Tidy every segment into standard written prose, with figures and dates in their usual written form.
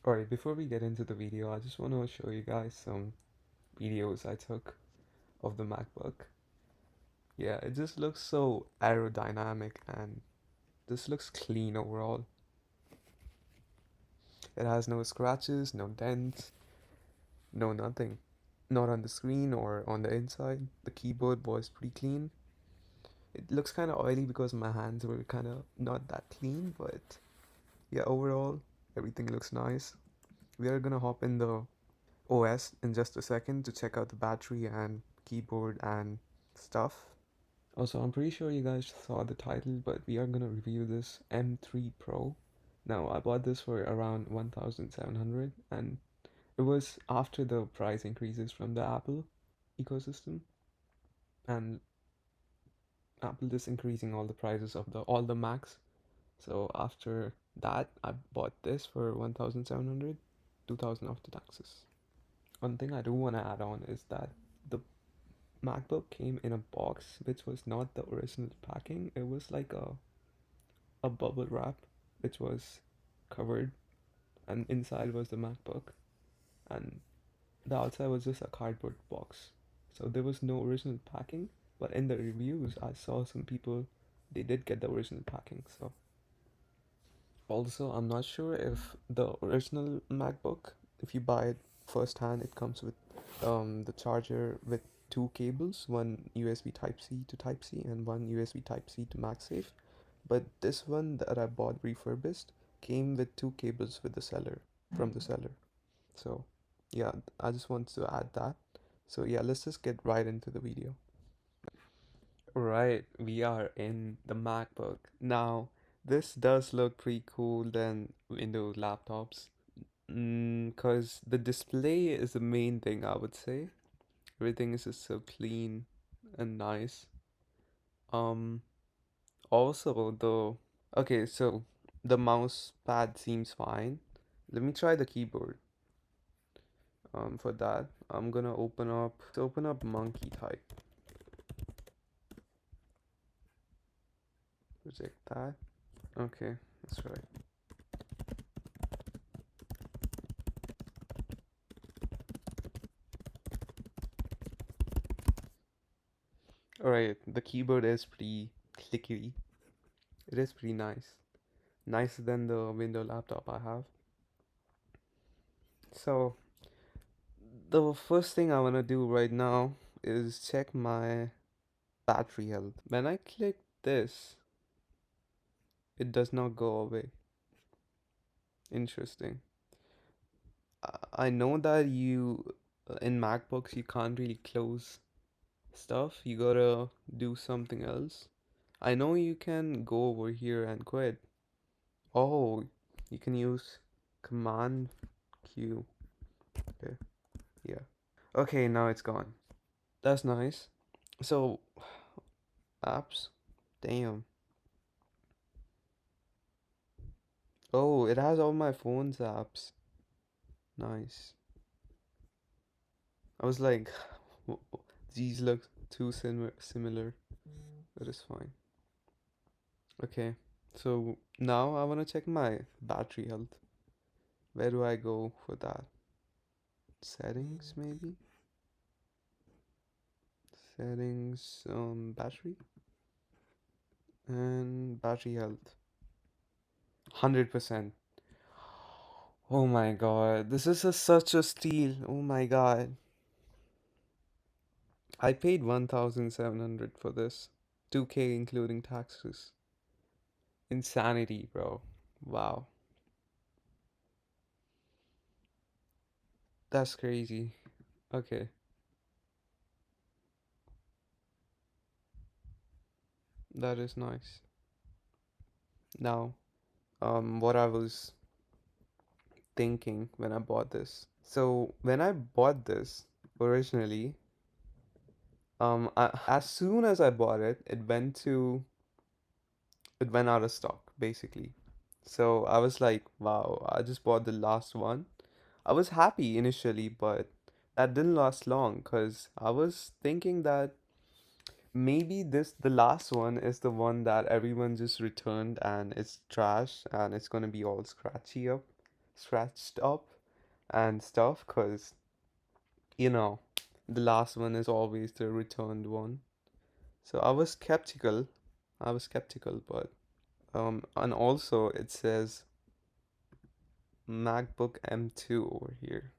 Alright, before we get into the video, I just want to show you guys some videos I took of the MacBook. Yeah, it just looks so aerodynamic and this looks clean overall. It has no scratches, no dents, no nothing. Not on the screen or on the inside. The keyboard was pretty clean. It looks kind of oily because my hands were kind of not that clean, but yeah, overall, everything looks nice. We are gonna hop in the OS in just a second to check out the battery and keyboard and stuff. Also, I'm pretty sure you guys saw the title, but we are gonna review this M3 Pro. Now, I bought this for around 1,700 and it was after the price increases from the Apple ecosystem, and Apple is increasing all the prices of all the Macs. So after that, I bought this for 1,700, 2,000 after taxes. One thing I do want to add on is that the MacBook came in a box which was not the original packing. It was like a bubble wrap which was covered, and inside was the MacBook, and the outside was just a cardboard box. So there was no original packing, but in the reviews I saw some people they did get the original packing. So also I'm not sure if the original MacBook, if you buy it first hand, it comes with the charger with two cables, one USB Type C to Type C and one USB Type C to MagSafe. But this one that I bought refurbished came with two cables with the seller from the seller. So yeah, I just want to add that. So yeah, let's just get right into the video. Right, we are in the MacBook. Now, this does look pretty cool than Windows laptops. 'Cause the display is the main thing I would say. Everything is just so clean and nice. Um, Also the okay, so the mouse pad seems fine. Let me try the keyboard. For that, I'm gonna open up monkey type. Reject that. Okay, that's right. Alright, the keyboard is pretty clicky. It is pretty nice. Nicer than the Windows laptop I have. So, the first thing I wanna do right now is check my battery health. When I click this, it does not go away. Interesting. I know that in MacBooks, you can't really close stuff. You gotta do something else. I know you can go over here and quit. Oh, you can use Command Q. Okay, yeah. Okay, now it's gone. That's nice. So, apps. Damn. Oh, it has all my phone's apps. Nice. I was like, these look too similar, but it's fine. Okay, so now I want to check my battery health. Where do I go for that? Settings, maybe? Settings, battery and battery health. 100%. Oh my god, this is such a steal. Oh my god. I paid 1,700 for this. 2K including taxes. Insanity, bro. Wow. That's crazy. Okay, that is nice. Now, what I was thinking when I bought this. So when I bought this originally, as soon as I bought it, it went out of stock basically. So I was like, wow, I just bought the last one. I was happy initially, but that didn't last long because I was thinking that maybe the last one is the one that everyone just returned and it's trash and it's gonna be all scratchy up. scratched up and stuff, because, you know, the last one is always the returned one. So I was skeptical, but and also it says MacBook M2 over here,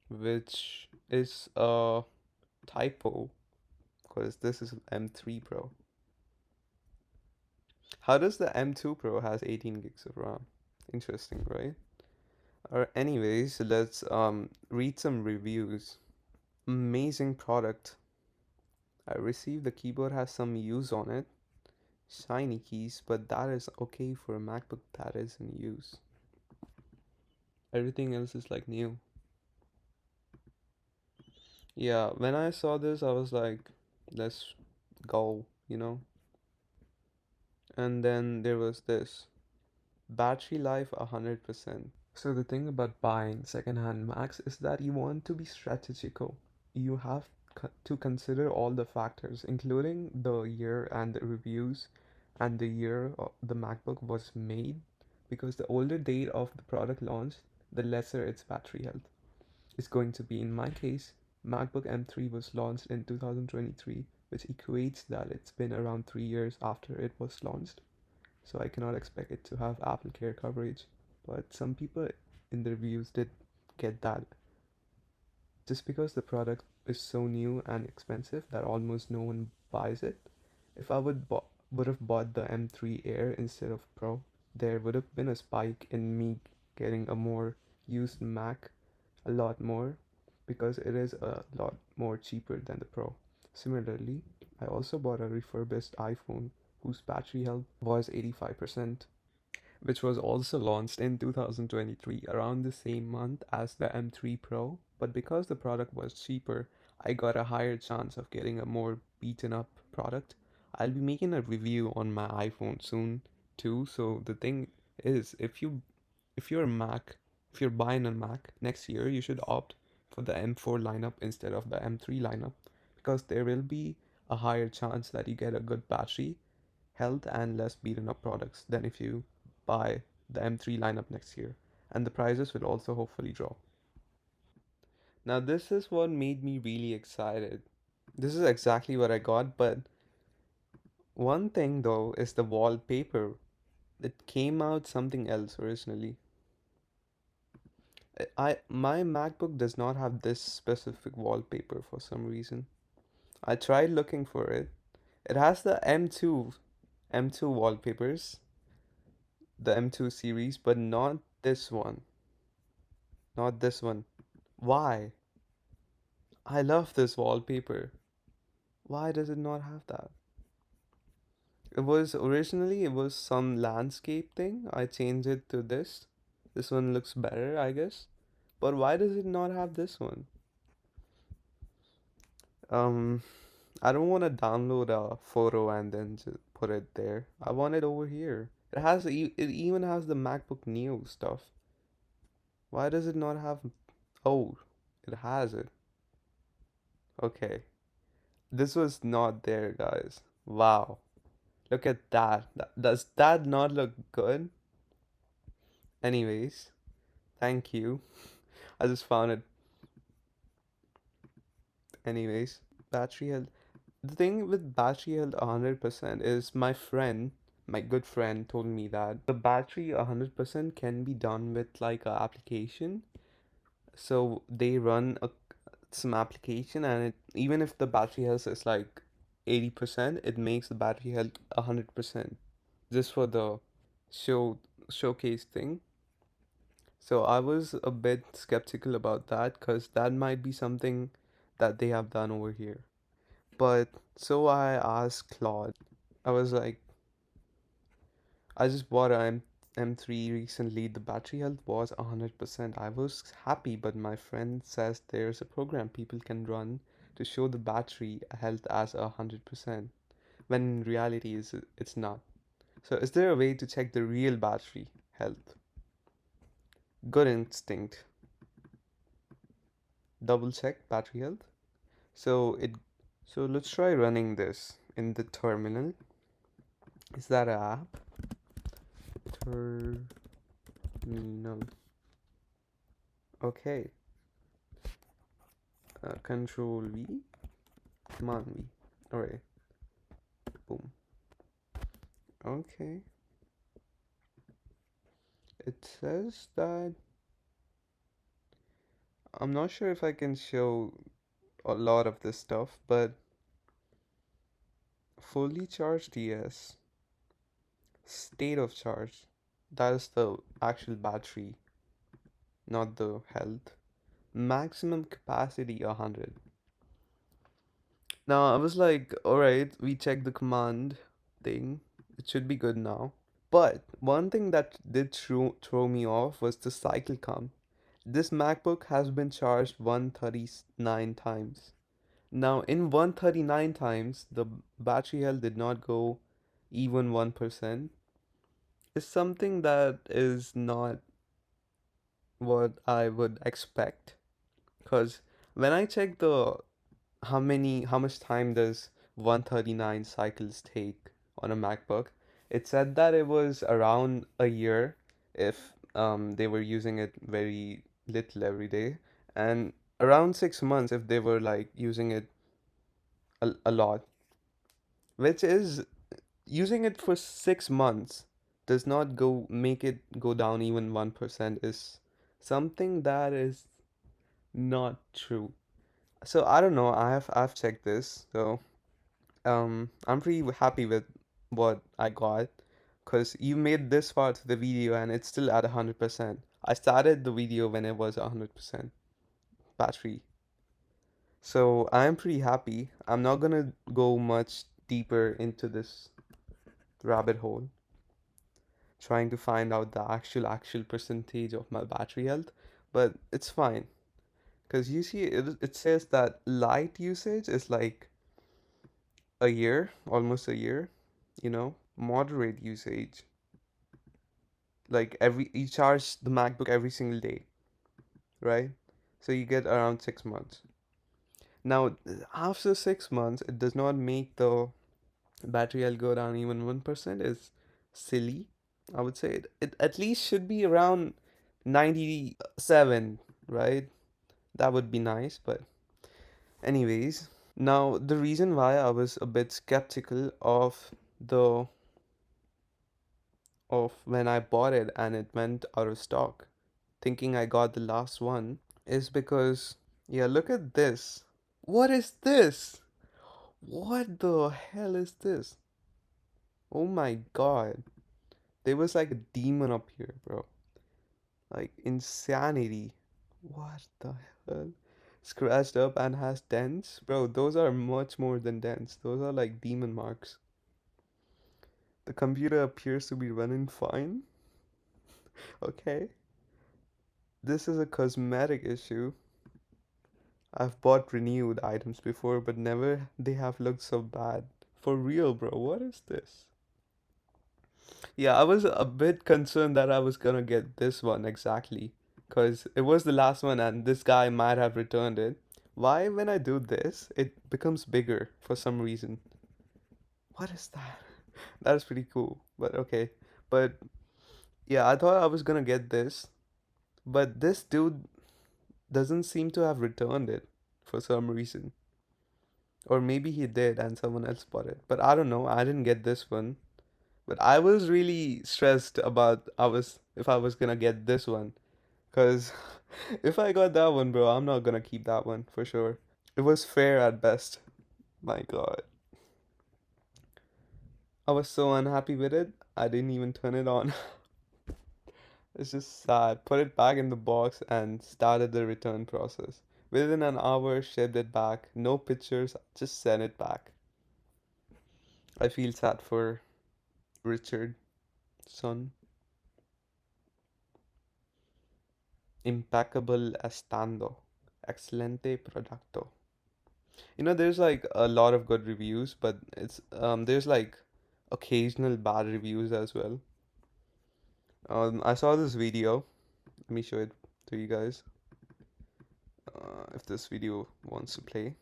which is a typo because this is M3 Pro. How does the M2 Pro has 18 gigs of RAM? Interesting, right? Or anyways, let's read some reviews. Amazing product. I received the keyboard has some use on it. Shiny keys, but that is okay for a MacBook that is in use. Everything else is like new. Yeah, when I saw this, I was like, let's go, you know? And then there was this battery life 100%. So the thing about buying secondhand Macs is that you want to be strategical. You have to consider all the factors, including the year and the reviews and the year the MacBook was made, because the older date of the product launch, the lesser its battery health is going to be. In my case, MacBook M3 was launched in 2023, which equates that it's been around 3 years after it was launched. So I cannot expect it to have Apple Care coverage. But some people in the reviews did get that, just because the product is so new and expensive that almost no one buys it. If I would have bought the M3 Air instead of Pro, there would have been a spike in me getting a more used Mac, a lot more, because it is a lot more cheaper than the Pro. Similarly, I also bought a refurbished iPhone whose battery health was 85%, which was also launched in 2023 around the same month as the M3 Pro, but because the product was cheaper, I got a higher chance of getting a more beaten up product. I'll be making a review on my iPhone soon too, so the thing is, if you're a Mac, if you're buying a Mac next year, you should opt for the M4 lineup instead of the M3 lineup, because there will be a higher chance that you get a good battery health and less beaten up products than if you buy the M3 lineup next year. And the prices will also hopefully drop. Now, this is what made me really excited. This is exactly what I got, but one thing though is the wallpaper. It came out something else originally. My MacBook does not have this specific wallpaper for some reason. I tried looking for it. It has the M2 wallpapers, the M2 series, but not this one. Not this one. Why? I love this wallpaper. Why does it not have that? It was some landscape thing. I changed it to this. This one looks better, I guess. But why does it not have this one? Um, I don't want to download a photo and then just put it there. I want it over here. It even has the MacBook Neo stuff. Why does it not have? Oh, it has it. Okay. This was not there, guys. Wow. Look at that. Does that not look good? Anyways, thank you. I just found it. Anyways, battery health. The thing with battery health 100% is my good friend told me that the battery 100% can be done with like a application. So they run some application, and even if the battery health is like 80%, it makes the battery health 100% just for the show showcase thing. So I was a bit skeptical about that because that might be something that they have done over here. But so I asked Claude. I was like, I just bought a M3 recently. The battery health was 100%. I was happy, but my friend says there's a program people can run to show the battery health as 100%, when in reality it's not. So is there a way to check the real battery health? Good instinct. Double check battery health. So it so let's try running this in the terminal. Is that an app? No. Okay. Control V, Command V. Alright. Boom. Okay. It says that I'm not sure if I can show a lot of this stuff, but fully charged, yes. State of charge. That is the actual battery, not the health. Maximum capacity 100. Now I was like, alright, we checked the command thing. It should be good now. But one thing that did throw me off was the cycle count. This MacBook has been charged 139 times. Now, in 139 times, the battery health did not go even 1%. It's something that is not what I would expect. Because when I check the how much time does 139 cycles take on a MacBook, it said that it was around a year if they were using it very little every day, and around 6 months if they were like using it a lot, which is using it for 6 months does not go make it go down even 1% is something that is not true. So I don't know. I've checked this. So I'm pretty happy with what I got because you made this far to the video and it's still at 100%. I started the video when it was 100% battery. So I'm pretty happy. I'm not gonna go much deeper into this rabbit hole trying to find out the actual percentage of my battery health, but it's fine because you see it says that light usage is like a year, almost a year, moderate usage, like every you charge the MacBook every single day, right? So you get around 6 months. Now, after 6 months, it does not make the battery health go down even 1%. Is silly. I would say it at least should be around 97, right? That would be nice, but anyways. Now, the reason why I was a bit skeptical the of when I bought it and it went out of stock, thinking I got the last one, is because, yeah, look at this. What is this? What the hell is this? Oh my god. There was like a demon up here, bro. Like insanity. What the hell? Scratched up and has dents? Bro, those are much more than dents. Those are like demon marks. The computer appears to be running fine. Okay. This is a cosmetic issue. I've bought renewed items before, but never they have looked so bad. For real, bro, what is this? Yeah, I was a bit concerned that I was gonna get this one exactly, because it was the last one and this guy might have returned it. Why, when I do this, it becomes bigger for some reason? What is that? That is pretty cool, but okay. But yeah, I thought I was gonna get this, but this dude doesn't seem to have returned it for some reason. Or maybe he did and someone else bought it. But I don't know. I didn't get this one. But I was really stressed about I was if I was gonna get this one. Cause if I got that one, bro, I'm not gonna keep that one for sure. It was fair at best. My God. I was so unhappy with it, I didn't even turn it on. It's just sad. Put it back in the box and started the return process. Within an hour, shipped it back. No pictures, just sent it back. I feel sad for Richard, son. Impeccable estando. Excelente producto. There's like a lot of good reviews, but there's like occasional bad reviews as well. I saw this video. Let me show it to you guys. If this video wants to play.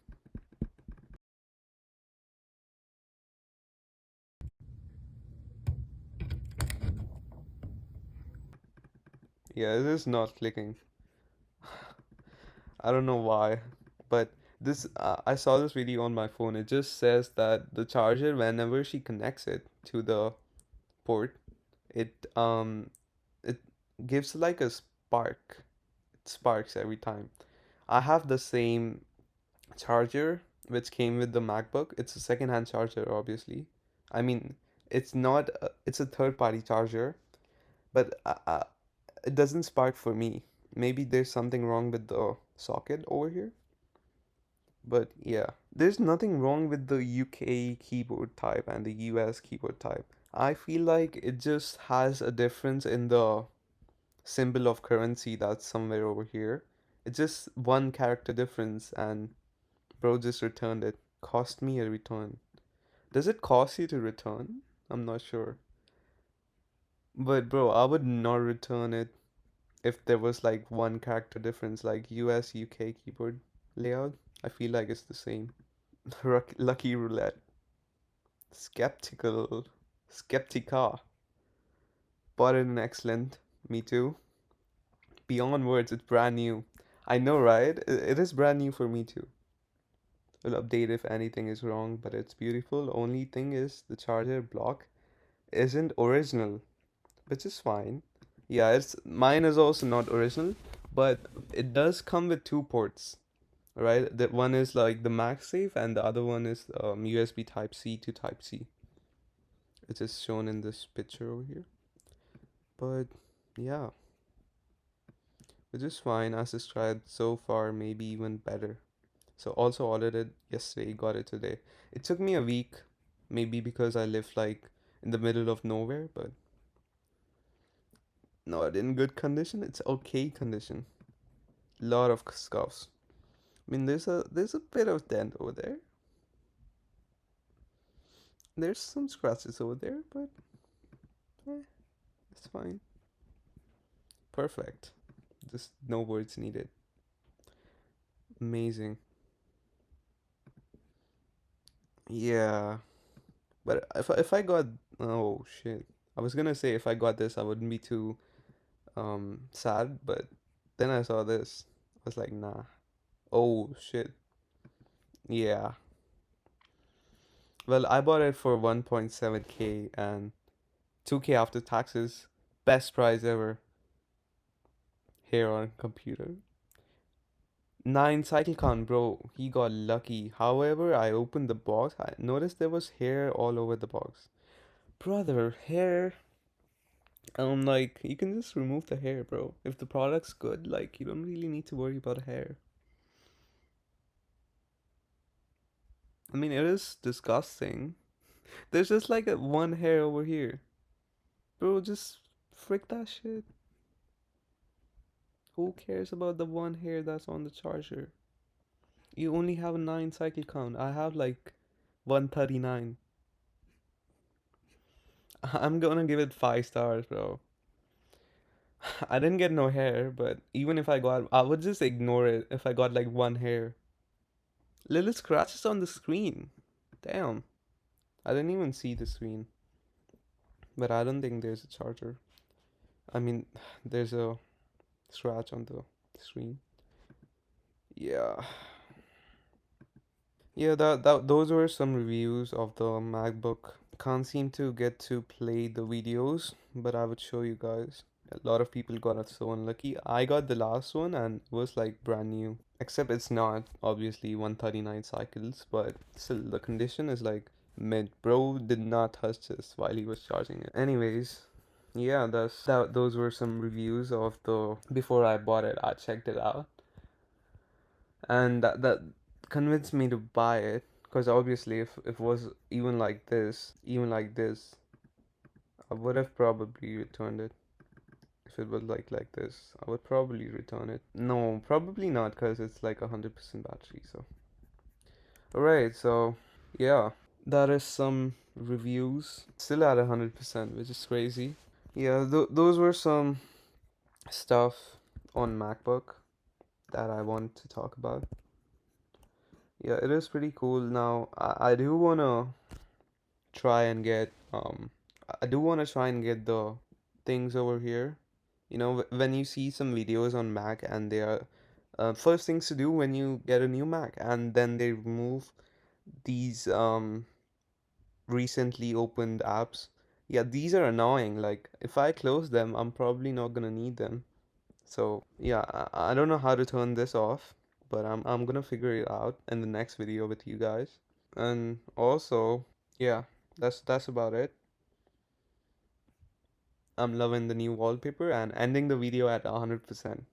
Yeah, it is not clicking. I don't know why, but this I saw this video on my phone. It just says that the charger, whenever she connects it to the port, it it gives like a spark. It sparks every time. I have the same charger which came with the MacBook. It's a second-hand charger, obviously. I mean, it's a third-party charger, but it doesn't spark for me. Maybe there's something wrong with the socket over here. But yeah, there's nothing wrong with the UK keyboard type and the US keyboard type. I feel like it just has a difference in the symbol of currency that's somewhere over here. It's just one character difference, and bro just returned it. Cost me a return. Does it cost you to return? I'm not sure. But bro, I would not return it if there was like one character difference, like US UK keyboard layout. I feel like it's the same. Lucky roulette. Skeptical. Skeptica. But an excellent. Me too. Beyond words, it's brand new. I know, right? It is brand new for me too. We'll update if anything is wrong, but it's beautiful. Only thing is the charger block isn't original, which is fine. Yeah, it's mine is also not original, but it does come with two ports, right? That one is like the MagSafe, and the other one is USB Type C to Type C. It is shown in this picture over here. But yeah, which is fine as it's tried so far, maybe even better. So also ordered it yesterday, got it today. It took me a week, maybe because I live like in the middle of nowhere, but not in good condition. It's okay condition. Lot of scuffs. I mean, there's a bit of dent over there. There's some scratches over there, but eh, it's fine. Perfect. Just no words needed. Amazing. Yeah, but if I got, oh shit, I was gonna say if I got this, I wouldn't be too sad, but then I saw this. I was like, nah. Oh shit. Yeah. Well, I bought it for 1.7K and 2K after taxes. Best price ever here on computer. 9 cycle count, bro. He got lucky. However, I opened the box. I noticed there was hair all over the box. Brother, hair. Like, you can just remove the hair, bro. If the product's good, like, you don't really need to worry about hair. I mean, it is disgusting. There's just like a one hair over here. Bro, just frick that shit. Who cares about the one hair that's on the charger? You only have a 9 cycle count. I have like 139. I'm gonna give it 5 stars, bro. I didn't get no hair, but even if I got, I would just ignore it if I got like one hair. Little scratches on the screen. Damn. I didn't even see the screen. But I don't think there's a charger. I mean, there's a scratch on the screen. Yeah. Yeah, that those were some reviews of the MacBook. Can't seem to get to play the videos, but I would show you guys. A lot of people got it so unlucky. I got the last one and it was like brand new. Except it's not obviously 139 cycles, but still the condition is like mid. Bro did not touch this while he was charging it. Anyways, yeah, those were some reviews of the before I bought it. I checked it out and that convinced me to buy it because obviously if it was even like this, I would have probably returned it. If it was like this, I would probably return it. No, probably not because it's like 100% battery. So, alright, so yeah, that is some reviews. Still at 100%, which is crazy. Yeah, those were some stuff on MacBook that I want to talk about. Yeah, it is pretty cool. Now, I do wanna try and get I do wanna try and get the things over here. You know, when you see some videos on Mac and they are first things to do when you get a new Mac, and then they remove these recently opened apps. Yeah, these are annoying. Like if I close them, I'm probably not gonna need them. So yeah, I don't know how to turn this off, but I'm gonna figure it out in the next video with you guys. And also, yeah, that's about it. I'm loving the new wallpaper and ending the video at 100%.